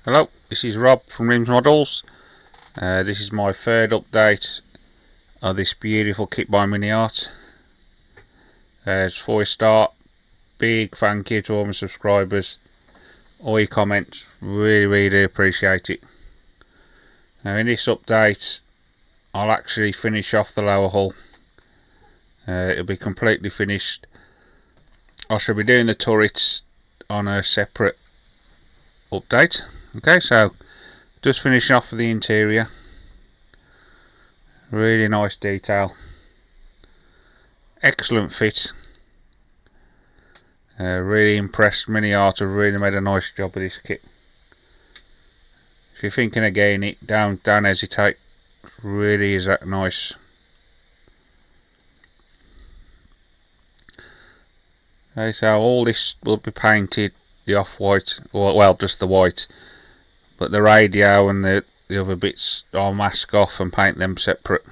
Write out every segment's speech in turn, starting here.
Hello, this is Rob from Rims Models. This is my third update of this beautiful kit by Miniart. Before we start, big thank you to all my subscribers. All your comments, really do appreciate it. Now in this update, I'll actually finish off the lower hull. It'll be completely finished. I shall be doing the turrets on a separate update. Okay, so just finishing off the interior. Really nice detail, excellent fit. Really impressed. Miniart have really made a nice job of this kit. If you're thinking of getting it, don't hesitate. Really is that nice. Okay, so all this will be painted the off-white, or well, just the white, but the radio and the other bits I'll mask off and paint them separate.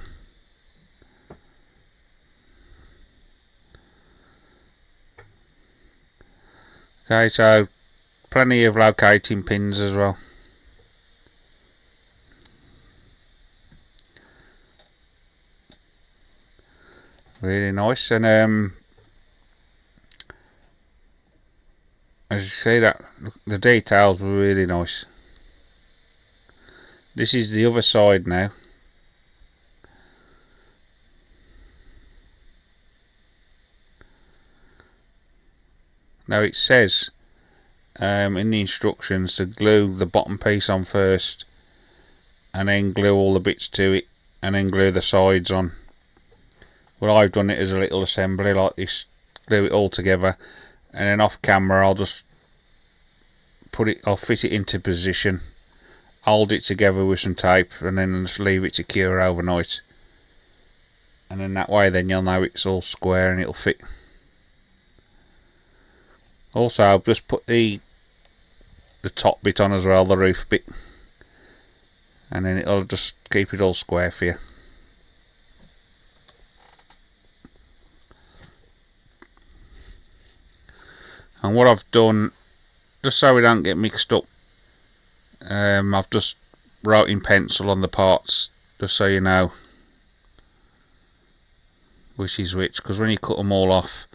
Okay, so plenty of locating pins as well. Really nice, and as you see, that the details were really nice. This is the other side now. Now it says in the instructions to glue the bottom piece on first and then glue all the bits to it and then glue the sides on. Well, I've done it as a little assembly like this, glue it all together, and then off camera I'll just I'll fit it into position, hold it together with some tape, and then just leave it to cure overnight, and then that way then you'll know it's all square and it'll fit. Also, I've just put the top bit on as well, the roof bit, and then it'll just keep it all square for you. And what I've done, just so we don't get mixed up, I've just wrote in pencil on the parts, just so you know which is which, because when you cut them all off,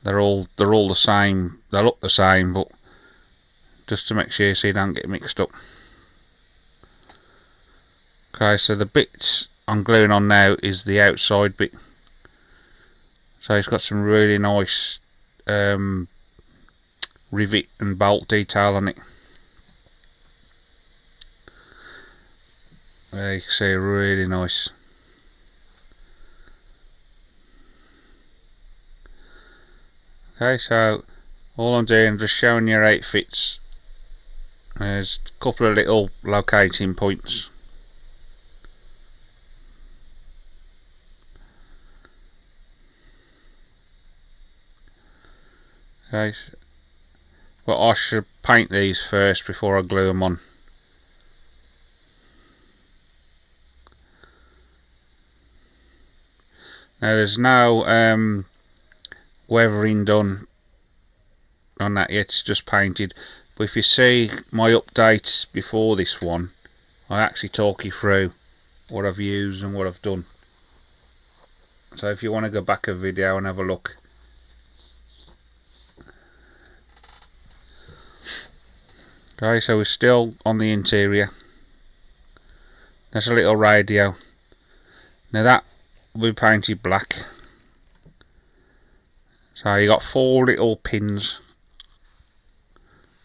they're all the same. They look the same, but just to make sure so you don't get mixed up. Okay, so the bits I'm gluing on now is the outside bit. So it's got some really nice rivet and bolt detail on it. There you can see, really nice. Okay, so all I'm doing is just showing you how it fits. There's a couple of little locating points. Okay, well, I should paint these first before I glue them on. Now there's no weathering done on that yet, it's just painted. But if you see my updates before this one, I actually talk you through what I've used and what I've done. So if you want to go back a video and have a look. Okay, so we're still on the interior. There's a little radio. Now that will be painted black. So you got 4 little pins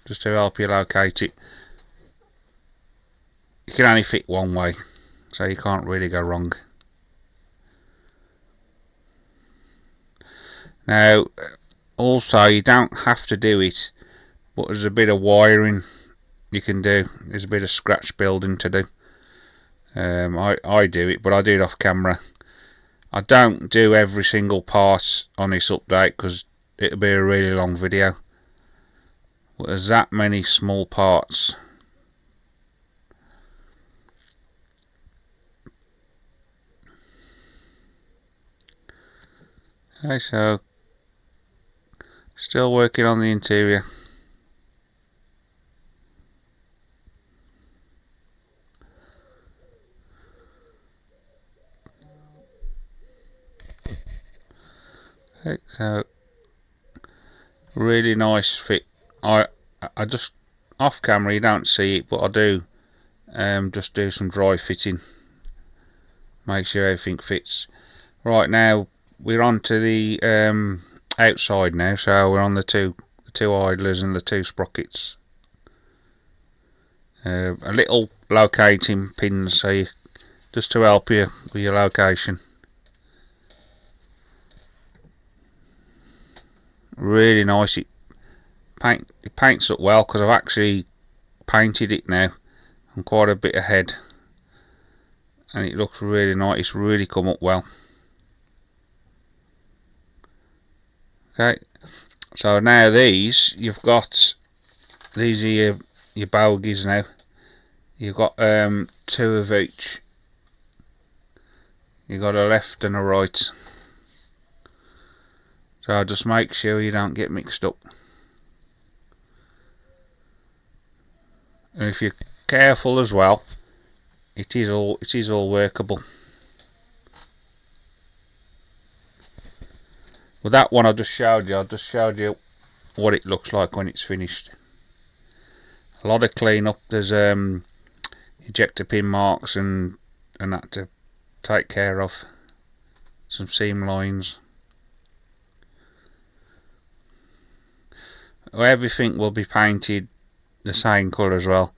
just to help you locate it. You can only fit one way, so you can't really go wrong. Now also, you don't have to do it, but there's a bit of wiring you can do. There's a bit of scratch building to do. I do it, but I do it off camera. I don't do every single part on this update because it'll be a really long video. But there's that many small parts. Okay, so still working on the interior. So really nice fit. I just off camera you don't see it, but I do just do some dry fitting, make sure everything fits. Right, now we're on to the outside now, so we're on the two idlers and the two sprockets. A little locating pins, so you, just to help you with your location. Really nice. It paints up well, because I've actually painted it now. I'm quite a bit ahead, and it looks really nice. It's really come up well. Okay, so now these, you've got, these are your bogies now. You've got two of each. You've got a left and a right. So just make sure you don't get mixed up. And if you're careful as well, it is all workable. With that one I just showed you what it looks like when it's finished. A lot of clean up. There's ejector pin marks and that to take care of. Some seam lines. Everything will be painted the same colour as well.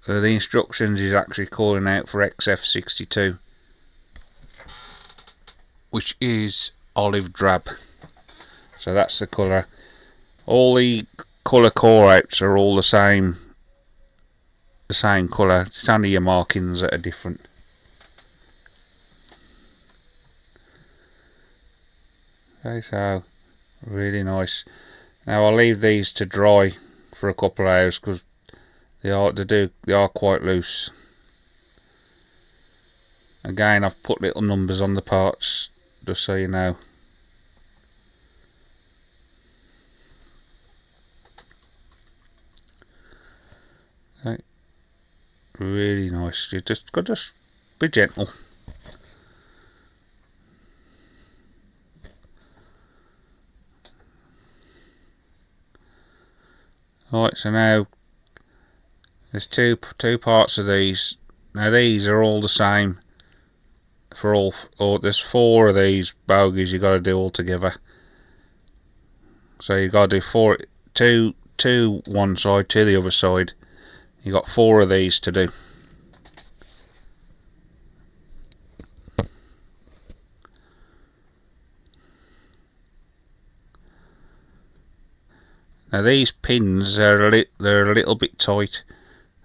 The instructions is actually calling out for XF62, which is olive drab. So that's the colour. All the colour core outs are all the same colour. It's only your markings that are different. Okay, so really nice. Now I'll leave these to dry for a couple of hours, because they are quite loose. Again, I've put little numbers on the parts just so you know. Okay. Really nice. You just be gentle. Right, so now there's two parts of these. Now these are all the same for all, or there's 4 of these bogies you got to do all together. So you got to do two one side, 2 the other side. You got 4 of these to do. Now these pins they're a little bit tight,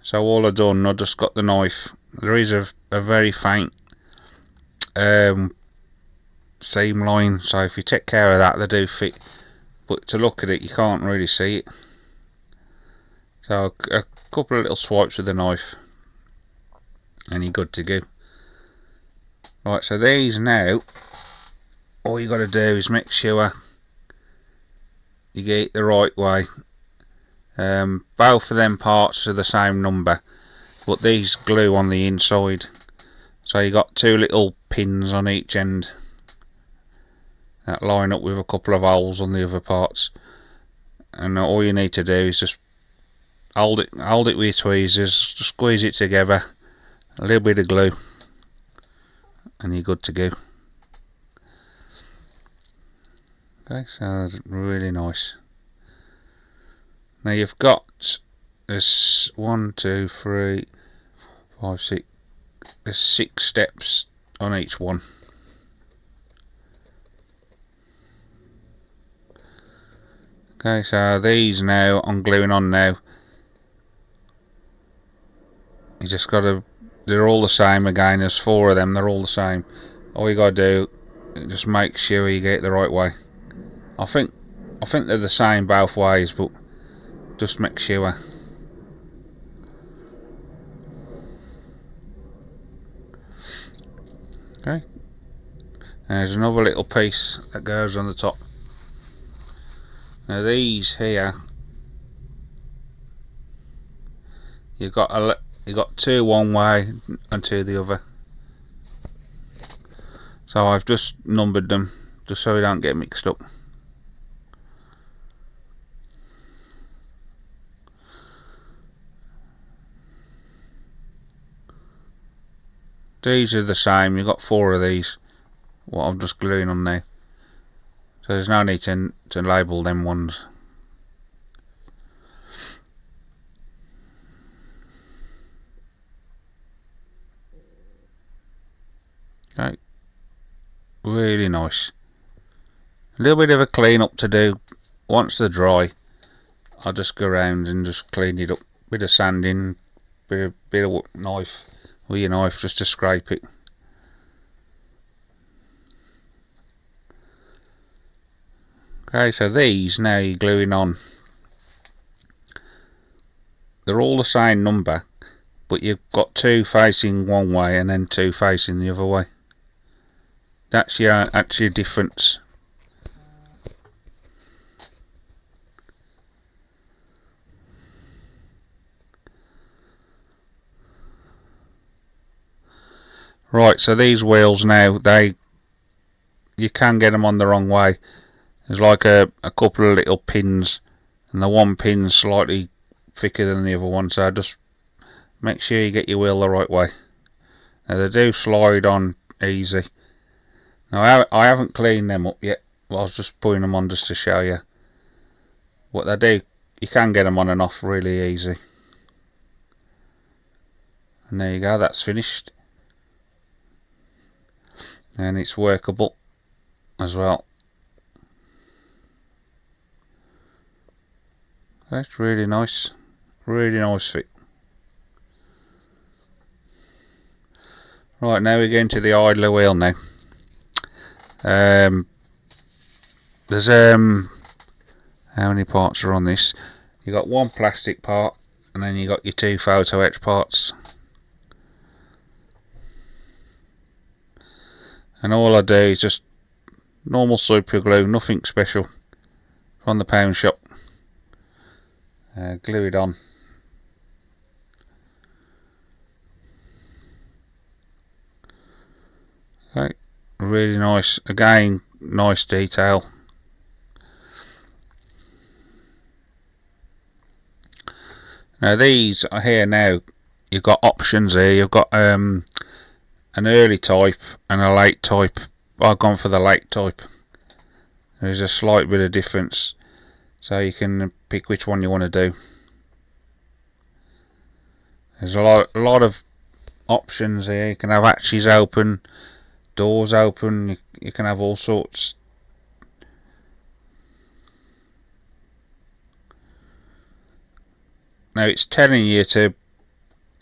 so all I've done, I just got the knife. There is a very faint seam line, so if you take care of that they do fit, but to look at it you can't really see it. So a couple of little swipes with the knife and you're good to go. Right, so these now, all you got to do is make sure you get it the right way. Both of them parts are the same number, but these glue on the inside, so you got 2 little pins on each end that line up with a couple of holes on the other parts, and all you need to do is just hold it with your tweezers, just squeeze it together, a little bit of glue, and you're good to go. Okay, so that's really nice. Now you've got this 1, 2, 3, 5, 6. There's 6 steps on each one. Okay, so these now I'm gluing on now. You just got to. They're all the same again. There's 4 of them. They're all the same. All you got to do, just make sure you get it the right way. I think they're the same both ways, but just make sure. Okay. And there's another little piece that goes on the top. Now these here, you've got 2 one way and 2 the other. So I've just numbered them just so we don't get mixed up. These are the same. You've got 4 of these, what I'm just gluing on now. So there's no need to label them ones. Okay, really nice. A little bit of a clean up to do. Once they're dry, I'll just go around and just clean it up. Bit of sanding, bit of knife with your knife just to scrape it. Okay, so these now you're gluing on. They're all the same number, but you've got 2 facing one way and then 2 facing the other way. That's your actual difference. Right, so these wheels now, you can get them on the wrong way. There's like a couple of little pins, and the one pin's slightly thicker than the other one, so just make sure you get your wheel the right way. Now they do slide on easy. Now I haven't cleaned them up yet, I was just putting them on just to show you. What they do, you can get them on and off really easy. And there you go, that's finished. And it's workable as well. That's really nice fit. Right, now we're going to the idler wheel now. There's how many parts are on this? You got 1 plastic part, and then you got your 2 photo etch parts. And all I do is just normal super glue, nothing special, from the pound shop. Glue it on. Okay, really nice. Again, nice detail. Now these are here now. You've got options here. You've got an early type and a late type. I've gone for the late type. There's a slight bit of difference, so you can pick which one you want to do. There's a lot of options here. You can have hatches open, doors open. You can have all sorts. Now it's telling you to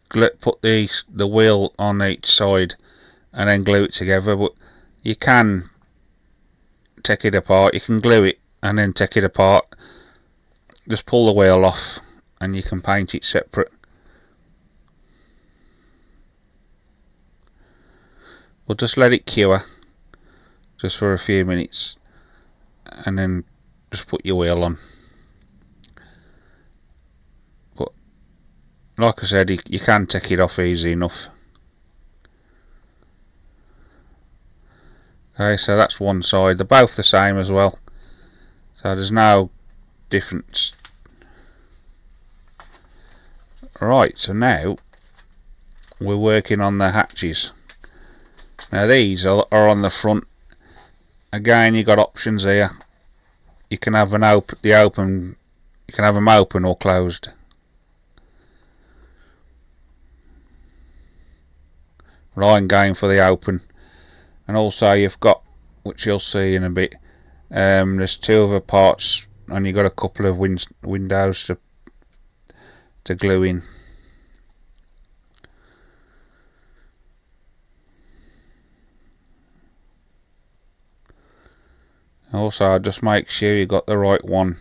put the wheel on each side and then glue it together, but you can take it apart. You can glue it and then take it apart. Just pull the wheel off and you can paint it separate. We'll just let it cure just for a few minutes and then just put your wheel on. But like I said, you can take it off easy enough. Okay, so that's one side. They're both the same as well, so there's no difference. Right, so now we're working on the hatches. Now these are on the front. Again, you got options here. You can have you can have them open or closed. But I'm going for the open. And also you've got, which you'll see in a bit, there's 2 other parts, and you've got a couple of windows to glue in. Also, just make sure you got the right one,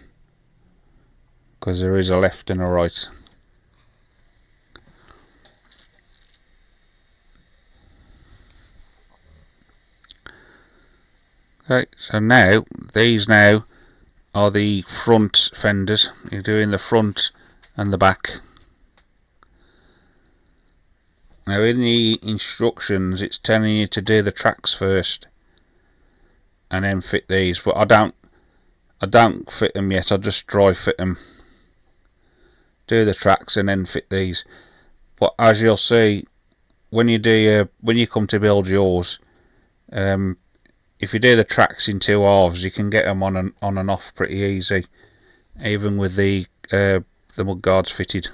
because there is a left and a right. Okay, so now these now are the front fenders. You're doing the front and the back. Now in the instructions it's telling you to do the tracks first and then fit these, but I don't fit them yet. I'll just dry fit them, do the tracks and then fit these. But as you'll see, when you come to build yours, if you do the tracks in two halves, you can get them on and off pretty easy, even with the mud guards fitted.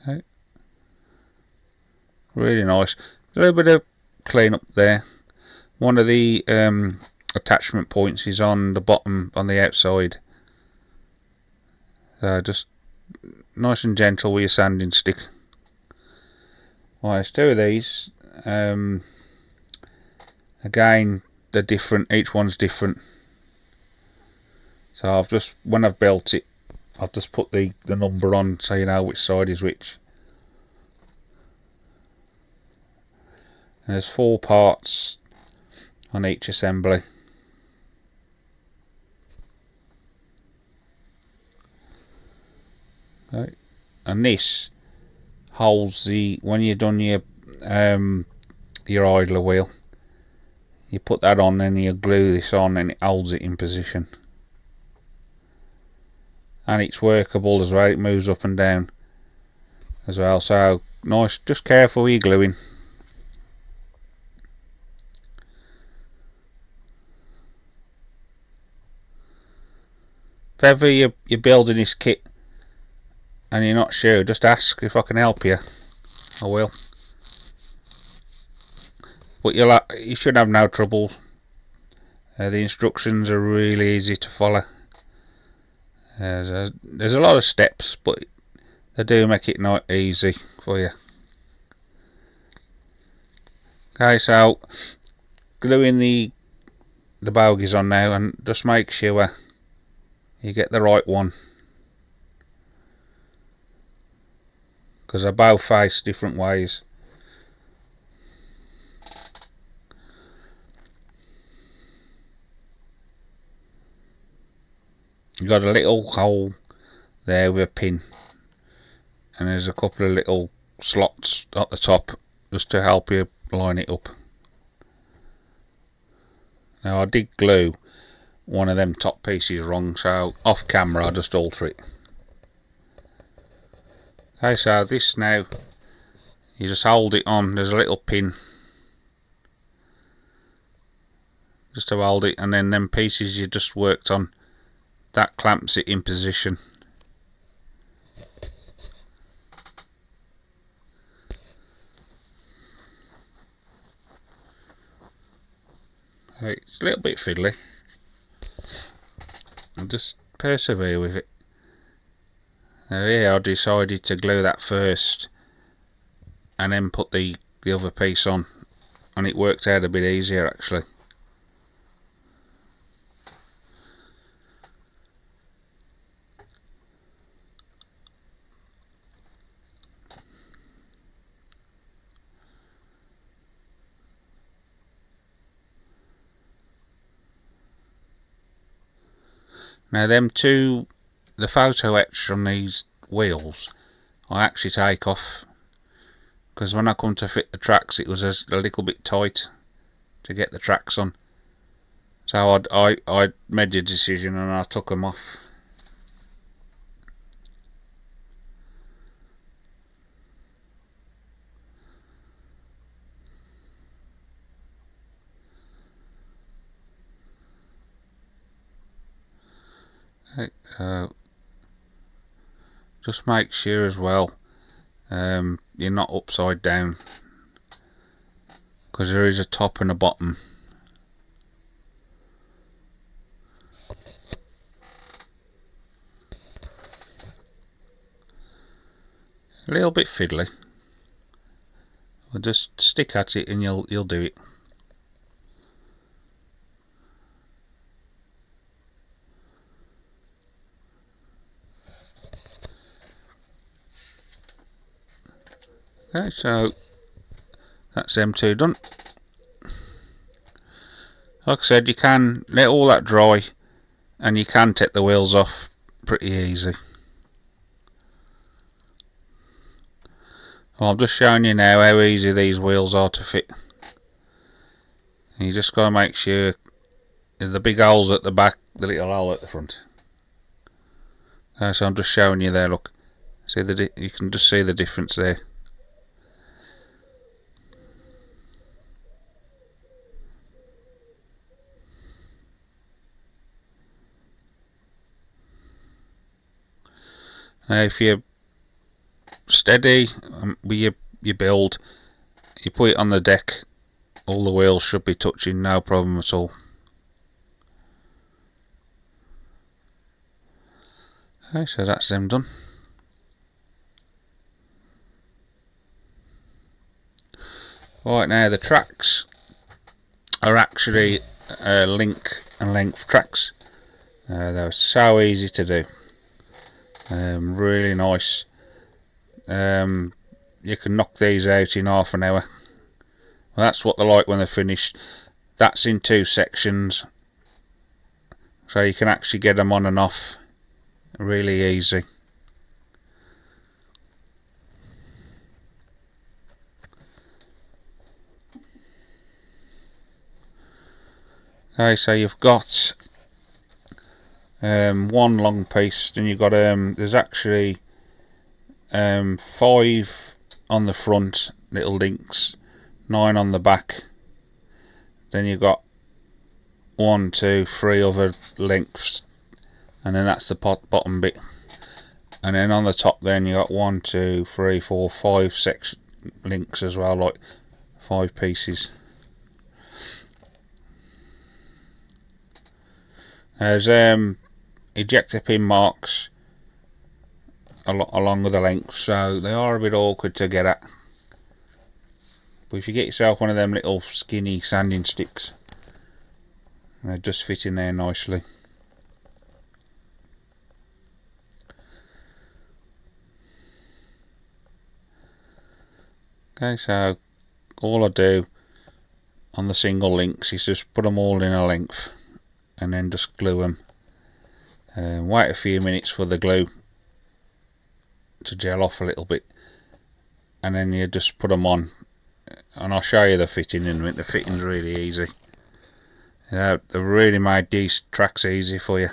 Okay. Really nice. A little bit of clean up there. One of the attachment points is on the bottom, on the outside. Just nice and gentle with your sanding stick. Right, there's two of these. Again, they're different. Each one's different. So when I've built it, I've just put the number on so you know which side is which. And there's 4 parts on each assembly. Okay. And this holds when you've done your idler wheel, you put that on and you glue this on and it holds it in position. And it's workable as well, it moves up and down as well, so nice. Just careful with your gluing. If ever you're building this kit and you're not sure, just ask if I can help you. I will. But you should have no trouble. The instructions are really easy to follow. There's a lot of steps, but they do make it not easy for you. Okay, so gluing the bogies on now, and just make sure you get the right one, because they both face different ways. You've got a little hole there with a pin, and there's a couple of little slots at the top just to help you line it up. Now I did glue one of them top pieces wrong, so off camera I'll just alter it. Okay, so this now, you just hold it on, there's a little pin just to hold it, and then them pieces you just worked on, that clamps it in position. It's a little bit fiddly. I'll just persevere with it. Now here I decided to glue that first and then put the other piece on, and it worked out a bit easier actually. Now the photo etch on these wheels I actually take off, because when I come to fit the tracks it was a little bit tight to get the tracks on, so I made the decision and I took them off. Just make sure as well you're not upside down, because there is a top and a bottom. A little bit fiddly. Well, just stick at it and you'll do it. Okay, so that's them two done. Like I said, you can let all that dry and you can take the wheels off pretty easy. Well, I'm just showing you now how easy these wheels are to fit. You just got to make sure the big holes at the back, the little hole at the front. So I'm just showing you there, look. See you can just see the difference there. Now if you're steady with your build, you put it on the deck, all the wheels should be touching, no problem at all. Okay, so that's them done. Right, now the tracks are actually link and length tracks. They're so easy to do. Really nice. You can knock these out in half an hour. Well, that's what they're like when they're finished. That's in 2 sections, so you can actually get them on and off really easy. Okay, so you've got one long piece, then you've got there's actually 5 on the front, little links, 9 on the back. Then you've got 1, 2, 3 other lengths, and then that's the bottom bit. And then on the top, then you got 1, 2, 3, 4, 5 links as well, like 5 pieces. There's ejector pin marks along with the length, so they are a bit awkward to get at. But if you get yourself one of them little skinny sanding sticks, they just fit in there nicely. Okay, so all I do on the single links is just put them all in a length and then just glue them. Wait a few minutes for the glue to gel off a little bit, and then you just put them on, and I'll show you the fitting in a minute. The fitting's really easy. They've really made these tracks easy for you.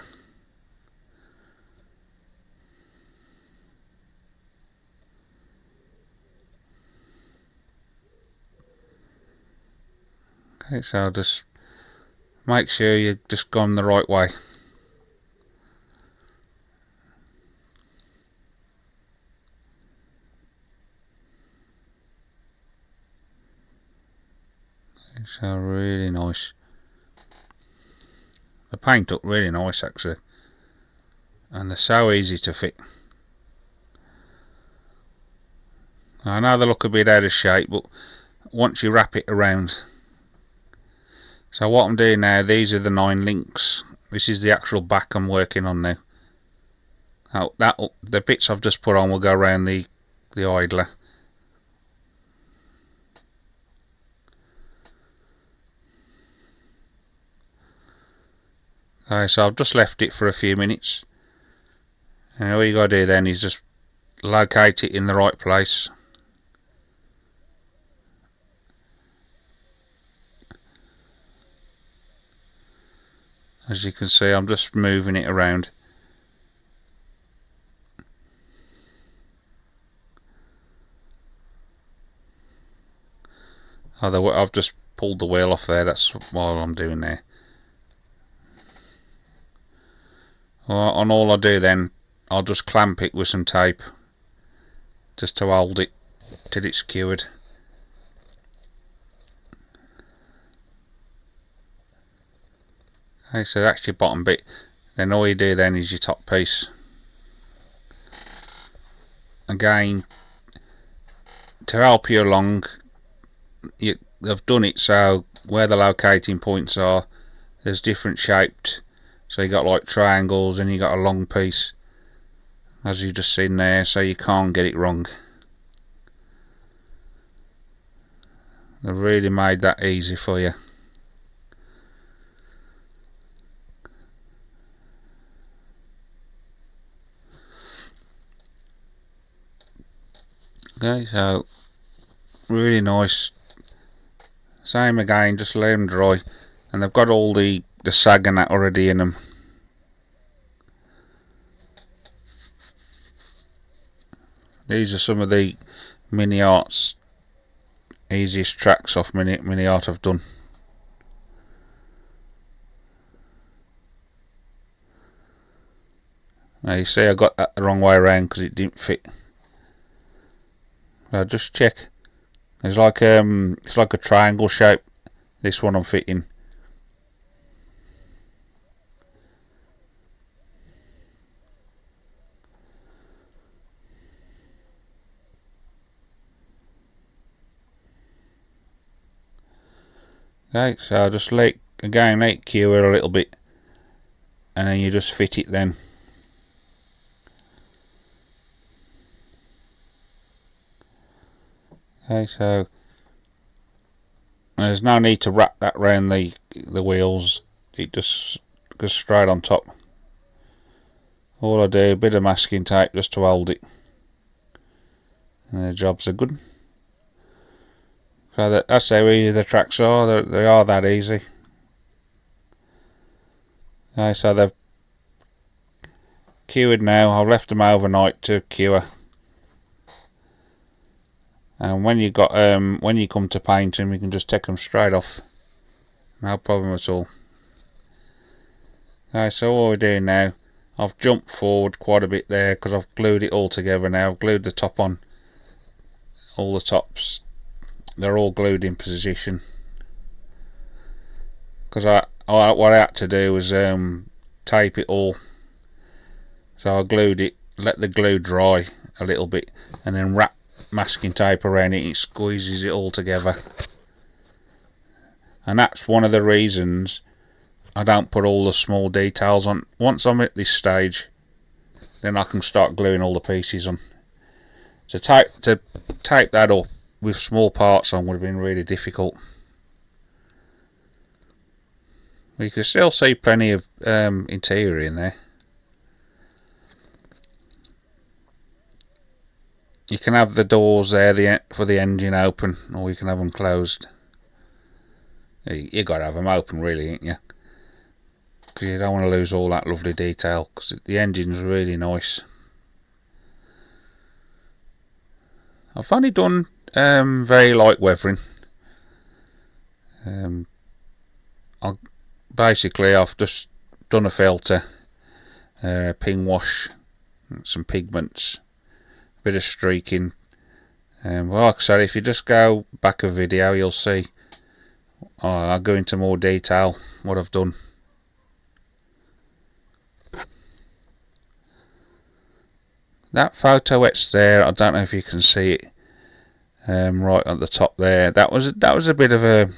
Okay, so just make sure you just go the right way. So really nice. The paint look really nice actually, and they're so easy to fit. I know they look a bit out of shape, but once you wrap it around. So what I'm doing now, these are the 9 links. This is the actual back I'm working on now. The bits I've just put on will go around the idler. Okay, so I've just left it for a few minutes, and all you got to do then is just locate it in the right place. As you can see, I'm just moving it around. I've just pulled the wheel off there, that's what I'm doing there. And all I do then, I'll just clamp it with some tape just to hold it till it's secured. Okay, so that's your bottom bit. Then all you do then is your top piece. Again, to help you along, they've done it so where the locating points are, there's different shaped. So you got like triangles, and you got a long piece, as you just seen there, so you can't get it wrong. They've really made that easy for you. Okay, so really nice. Same again, just let them dry, and they've got all the the sag and that already in them. These are some of the Miniart's easiest tracks off Miniart I've done. Now you see I got that the wrong way around because it didn't fit. I'll just check. It's like a triangle shape. This one I'm fitting. Okay, so I'll just let cure a little bit, and then you just fit it then. Okay, so there's no need to wrap that round the wheels. It just goes straight on top. All I do, a bit of masking tape just to hold it, and the jobs are good. So that's how easy the tracks are. They are that easy. Okay, so they've cured now. I've left them overnight to cure. And when you come to paint them, you can just take them straight off. No problem at all. Okay, so what we're doing now, I've jumped forward quite a bit there because I've glued it all together now. I've glued the top on. All the tops, they're all glued in position. Because what I had to do was tape it all. So I glued it, let the glue dry a little bit, and then wrap masking tape around it. It squeezes it all together, and that's one of the reasons I don't put all the small details on. Once I'm at this stage, then I can start gluing all the pieces on. To tape that up with small parts on would have been really difficult. You can still see plenty of interior in there. You can have the doors there for the engine open, or you can have them closed. You got to have them open, really, ain't you? Because you don't want to lose all that lovely detail. Because the engine's really nice. I've only done very light weathering. Basically, I've just done a filter, ping wash, some pigments, bit of streaking. Well, like I said, if you just go back a video, you'll see. I'll go into more detail what I've done. That photo etch there, I don't know if you can see it, right at the top there. That was a bit of a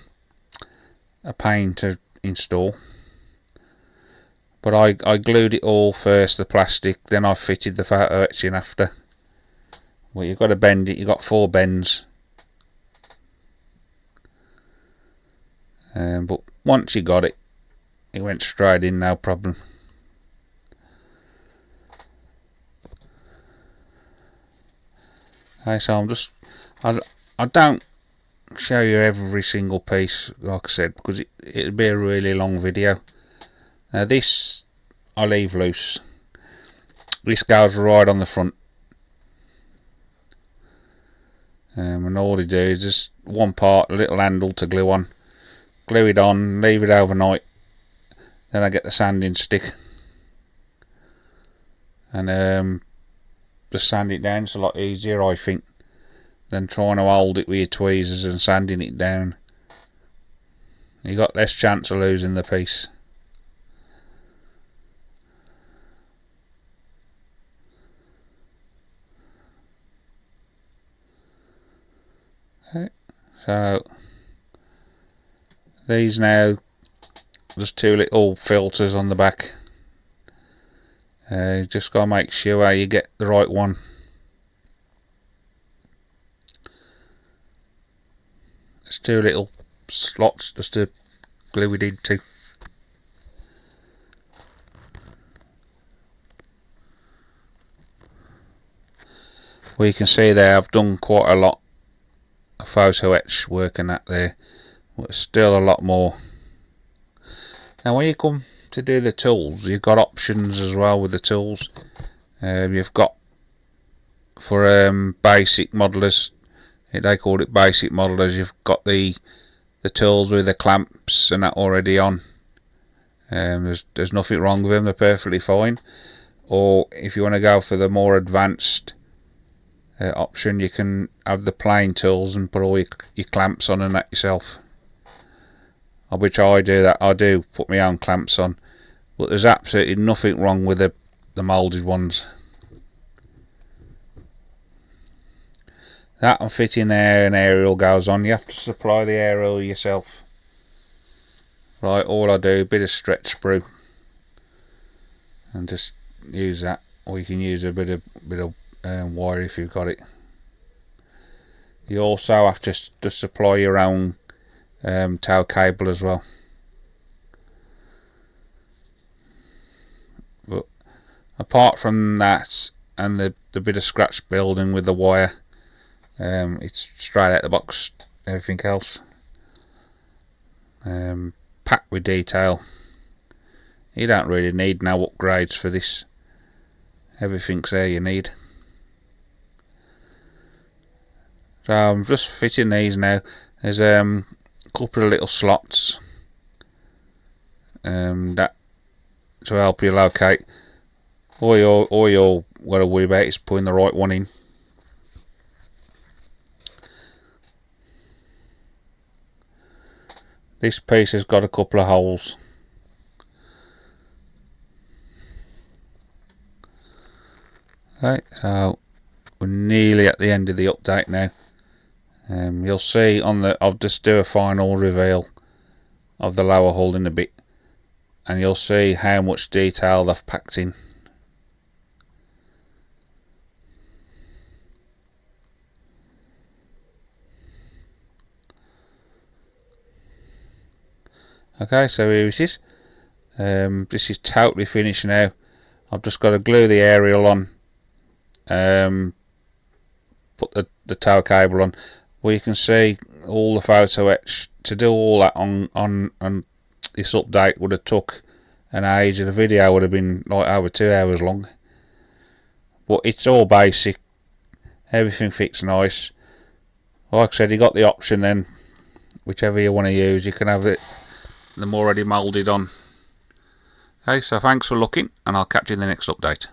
pain to install. But I glued it all first, the plastic, then I fitted the photo etch in after. Well, you've got to bend it. You've got 4 bends. But once you got it, it went straight in, no problem. Okay, so I don't show you every single piece, like I said, because it'd be a really long video. Now this I leave loose. This goes right on the front. And all you do is just one part, a little handle to glue on. Glue it on, leave it overnight. Then I get the sanding stick. And just sand it down. It's a lot easier, I think, than trying to hold it with your tweezers and sanding it down. You got less chance of losing the piece. Okay, so these now, there's 2 little filters on the back. Just gotta make sure you get the right one. There's 2 little slots just to glue it into. Well, you can see there I've done quite a lot of photo etch work and that there, but still a lot more. Now when you come to do the tools, you've got options as well with the tools. You've got for basic modelers, they call it basic modelers, you've got the tools with the clamps and that already on. There's nothing wrong with them, they're perfectly fine. Or if you want to go for the more advanced option, you can have the plain tools and put all your clamps on and that yourself. Which I do that. I do put my own clamps on, but there's absolutely nothing wrong with the moulded ones. That and fitting there an aerial goes on. You have to supply the aerial yourself. Right, all I do, a bit of stretch sprue and just use that, or you can use a bit of wire if you've got it. You also have to supply your own tow cable as well. But apart from that and the bit of scratch building with the wire, it's straight out the box. Everything else packed with detail. You don't really need no upgrades for this. Everything's there you need. So I'm just fitting these now. There's a couple of little slots that to help you locate. All you're got to worry about is putting the right one in. This piece has got a couple of holes. Right, so we're nearly at the end of the update now. You'll see on I'll just do a final reveal of the lower hull in a bit, and you'll see how much detail they've packed in. Okay, so here it is. This is totally finished now. I've just got to glue the aerial on, put the tow cable on. Well, you can see all the photo etch. To do all that on this update would have took an age. The video would have been like over 2 hours long. But it's all basic. Everything fits nice. Like I said, you got the option then, whichever you want to use. You can have them already moulded on. Okay, so thanks for looking, and I'll catch you in the next update.